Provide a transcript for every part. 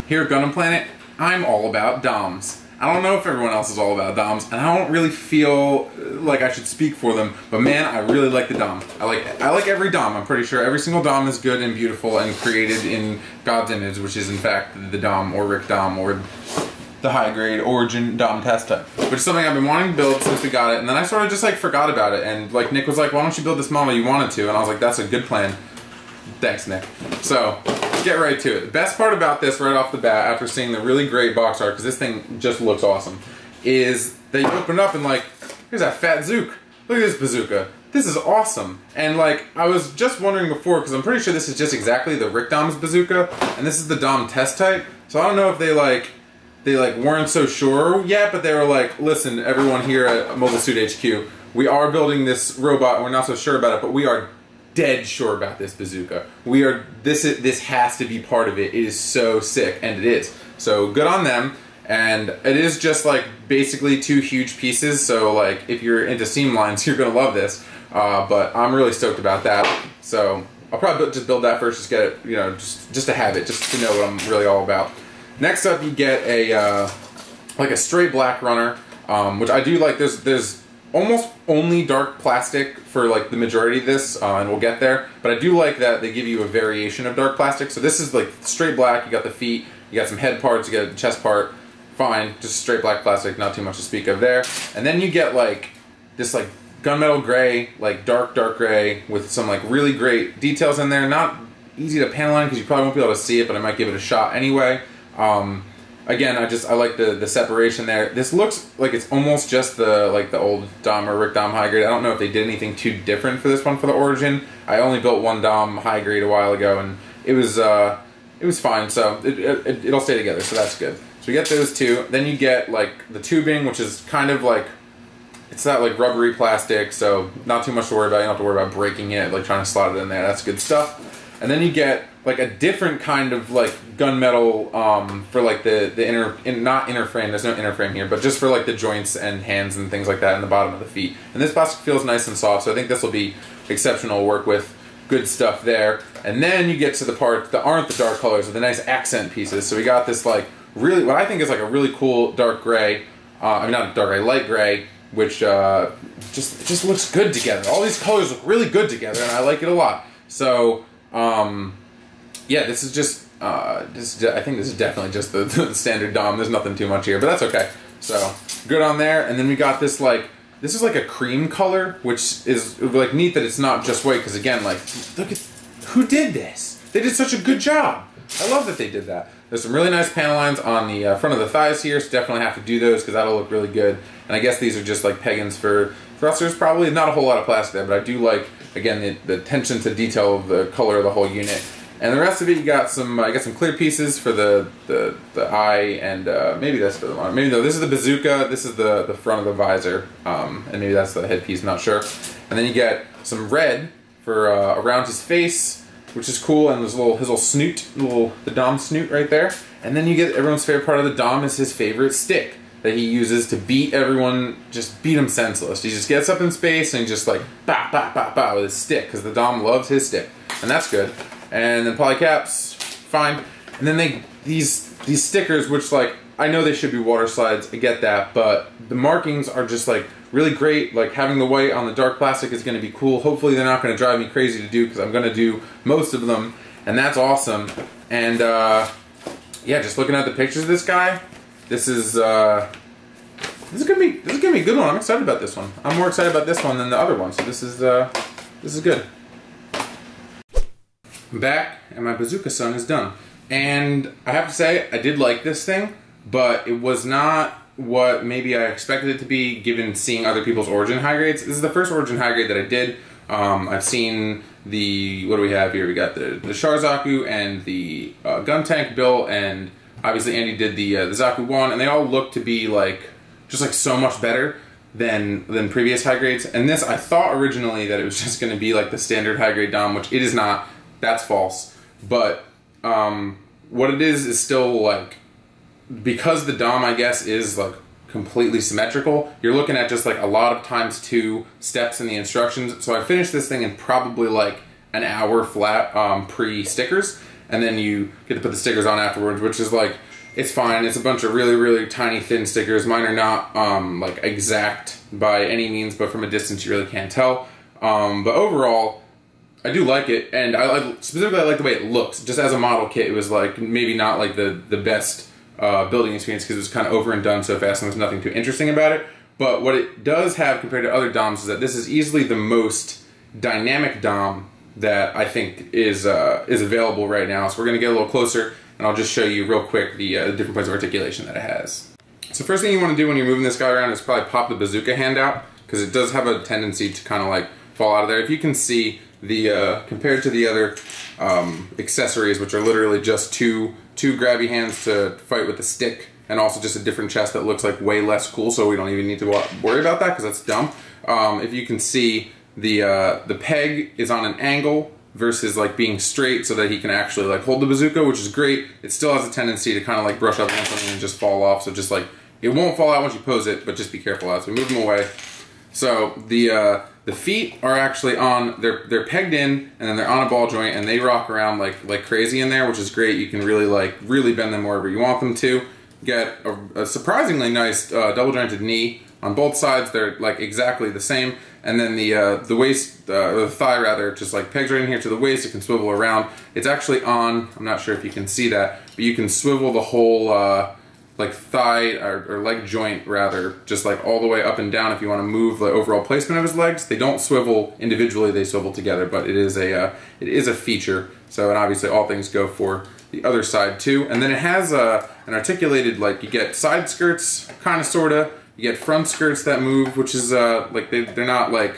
Here at Gundam Planet, I'm all about DOMs. I don't know if everyone else is all about DOMs, and I don't really feel like I should speak for them, but man, I really like the DOM. I like every DOM. I'm pretty sure every single DOM is good and beautiful and created in God's image, which is in fact the DOM or Rick DOM or the high grade origin DOM test type. Which is something I've been wanting to build since we got it, and then I sort of just like forgot about it, and like Nick was like, why don't you build this model you wanted to? And I was like, that's a good plan. Thanks, Nick. So, get right to it. The best part about this right off the bat, after seeing the really great box art, because this thing just looks awesome, is that you open it up and like, here's that fat Zook. Look at this bazooka. This is awesome. And like, I was just wondering before, because I'm pretty sure this is just exactly the Rick Dom's bazooka, and this is the DOM test type, so I don't know if they weren't so sure yet, but they were like, listen, everyone here at Mobile Suit HQ, we are building this robot, and we're not so sure about it, but we are dead sure about this bazooka. This has to be part of it. It is so sick, and it is. So good on them. And it is just like basically two huge pieces. So like if you're into seam lines, you're gonna love this. But I'm really stoked about that. So I'll probably just build that first, just get it, you know, just to have it, just to know what I'm really all about. Next up, you get a like a straight black runner, which I do like. There's almost only dark plastic for like the majority of this, and we'll get there, but I do like that they give you a variation of dark plastic. So this is like straight black, you got the feet, you got some head parts, you got a chest part, fine, just straight black plastic, not too much to speak of there. And then you get like this like gunmetal gray, like dark gray with some like really great details in there. Not easy to panel on because you probably won't be able to see it, but I might give it a shot anyway. Again, I like the separation there. This looks like it's almost just the old DOM or Rick DOM high grade. I don't know if they did anything too different for this one for the origin. I only built one DOM high grade a while ago, and it was fine. So it'll stay together, so that's good. So we get those two. Then you get like the tubing, which is kind of like, it's that like rubbery plastic, so not too much to worry about. You don't have to worry about breaking it, like trying to slot it in there. That's good stuff. And then you get like a different kind of like gunmetal for like not inner frame, there's no inner frame here, but just for like the joints and hands and things like that in the bottom of the feet. And this plastic feels nice and soft, so I think this will be exceptional to work with. Good stuff there. And then you get to the parts that aren't the dark colors, or the nice accent pieces. So we got this like really, what I think is like a really cool dark gray, I mean not dark gray, light gray, which just looks good together. All these colors look really good together, and I like it a lot. So yeah, this is just, I think this is definitely just the standard DOM. There's nothing too much here, but that's okay. So, good on there. And then we got this like, this is like a cream color, which is like neat that it's not just white, because again, like, look at, who did this? They did such a good job. I love that they did that. There's some really nice panel lines on the front of the thighs here, so definitely have to do those, because that'll look really good. And I guess these are just like peg-ins for thrusters, probably. Not a whole lot of plastic there, but I do like, again, the attention to detail of the color of the whole unit. And the rest of it, you got some clear pieces for the eye, and maybe that's for the one. Maybe no, this is the bazooka. This is the front of the visor, and maybe that's the headpiece. I'm not sure. And then you get some red for around his face, which is cool, and there's his little snoot, the DOM snoot right there. And then you get everyone's favorite part of the DOM is his favorite stick that he uses to beat everyone, just beat him senseless. He just gets up in space and just like bah bah bah bah with his stick, because the DOM loves his stick, and that's good. And then polycaps, fine. And then these stickers, which like, I know they should be water slides, I get that, but the markings are just like really great. Like having the white on the dark plastic is going to be cool. Hopefully they're not going to drive me crazy to do, because I'm going to do most of them, and that's awesome. And yeah, just looking at the pictures of this guy, this is gonna be a good one. I'm excited about this one. I'm more excited about this one than the other one, so this is good. I'm back, and my bazooka son is done. And I have to say, I did like this thing, but it was not what maybe I expected it to be, given seeing other people's origin high grades. This is the first origin high grade that I did. I've seen the, what do we have here? We got the Sharzaku and the gun tank built, and obviously Andy did the Zaku 1, and they all look to be like, just like so much better than previous high grades. And this, I thought originally that it was just going to be like the standard high grade DOM, which it is not. That's false. But what it is still like, because the DOM, I guess, is like completely symmetrical, you're looking at just like a lot of ×2 steps in the instructions. So I finished this thing in probably like an hour flat pre-stickers, and then you get to put the stickers on afterwards, which is like, it's fine. It's a bunch of really, really tiny, thin stickers. Mine are not like exact by any means, but from a distance you really can't tell. But overall, I do like it, and specifically I like the way it looks. Just as a model kit, it was like maybe not like the best building experience because it was kind of over and done so fast and there's nothing too interesting about it. But what it does have compared to other DOMs is that this is easily the most dynamic DOM that I think is available right now. So we're going to get a little closer, and I'll just show you real quick the different points of articulation that it has. So first thing you want to do when you're moving this guy around is probably pop the bazooka hand out, because it does have a tendency to kind of like fall out of there. If you can see, the compared to the other accessories, which are literally just two grabby hands to fight with the stick, and also just a different chest that looks like way less cool, so we don't even need to worry about that because that's dumb. If you can see, the peg is on an angle versus like being straight so that he can actually like hold the bazooka, which is great. It still has a tendency to kind of like brush up on something and just fall off, so just like, it won't fall out once you pose it, but just be careful as we move them away. So the feet are actually on, they're pegged in, and then they're on a ball joint, and they rock around like crazy in there, which is great. You can really bend them wherever you want them to. Get a surprisingly nice double jointed knee on both sides. They're like exactly the same, and then the waist, or the thigh rather, just like pegs right in here to the waist. It can swivel around. It's actually on, I'm not sure if you can see that, but you can swivel the whole like thigh or leg joint rather, just like all the way up and down if you want to move the overall placement of his legs. They don't swivel individually, they swivel together, but it is a feature. So, and obviously all things go for the other side too. And then it has an articulated, like, you get side skirts, kind of sorta, you get front skirts that move, which is like they're not like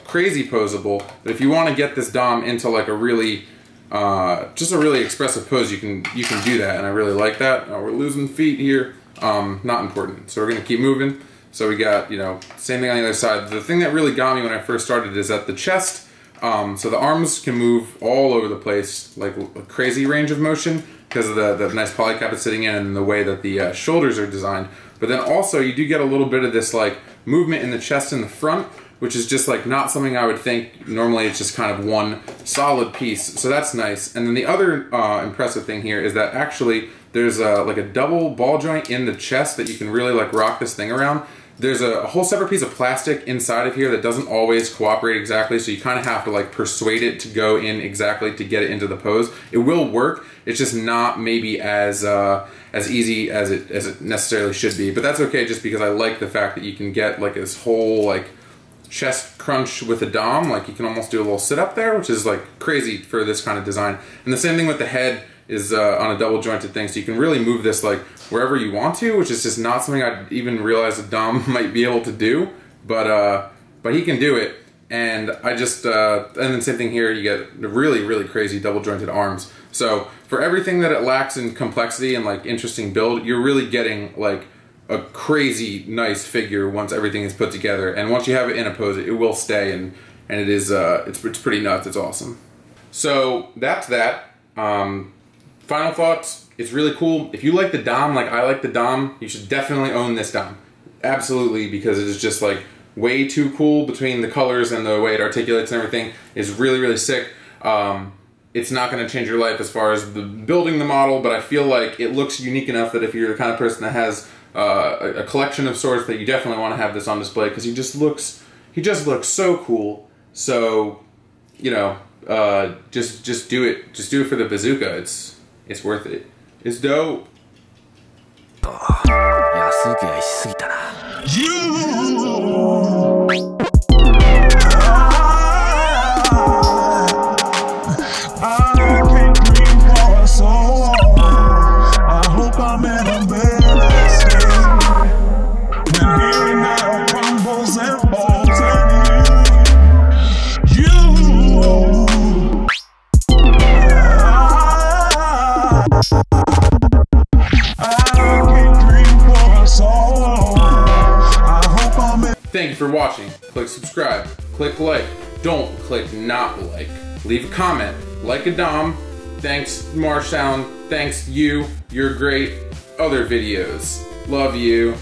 crazy posable, but if you want to get this DOM into like a really just a really expressive pose, you can do that, and I really like that. We're losing feet here, not important, so we're gonna keep moving. So we got, you know, same thing on the other side. The thing that really got me when I first started is that the chest, so the arms can move all over the place, like a crazy range of motion, because of the nice polycap it's sitting in and the way that the shoulders are designed. But then also you do get a little bit of this like movement in the chest in the front, which is just like not something I would think. Normally it's just kind of one solid piece, so that's nice. And then the other impressive thing here is that actually there's like a double ball joint in the chest that you can really like rock this thing around. There's a whole separate piece of plastic inside of here that doesn't always cooperate exactly, so you kind of have to like persuade it to go in exactly to get it into the pose. It will work, it's just not maybe as easy as it necessarily should be. But that's okay, just because I like the fact that you can get like this whole like chest crunch with a DOM. Like you can almost do a little sit up there, which is like crazy for this kind of design. And the same thing with the head is on a double jointed thing, so you can really move this like wherever you want to, which is just not something I'd even realize a DOM might be able to do, but he can do it. And I just and then same thing here, you get really crazy double jointed arms. So for everything that it lacks in complexity and like interesting build, you're really getting like a crazy nice figure once everything is put together. And once you have it in a pose, it will stay, and it is it's pretty nuts. It's awesome. So that's that. Final thoughts, it's really cool. If you like the DOM like I like the DOM, you should definitely own this DOM. Absolutely, because it is just like way too cool between the colors and the way it articulates and everything is really sick. It's not going to change your life as far as building the model, but I feel like it looks unique enough that if you're the kind of person that has a collection of sorts, that you definitely want to have this on display, because he just looks so cool. So, you know, just do it. Just do it for the bazooka. It's worth it. It's dope. Thank you for watching. Click subscribe, click like, don't click not like. Leave a comment, like a DOM. Thanks Marshtown, thanks you, you're great. Other videos. Love you.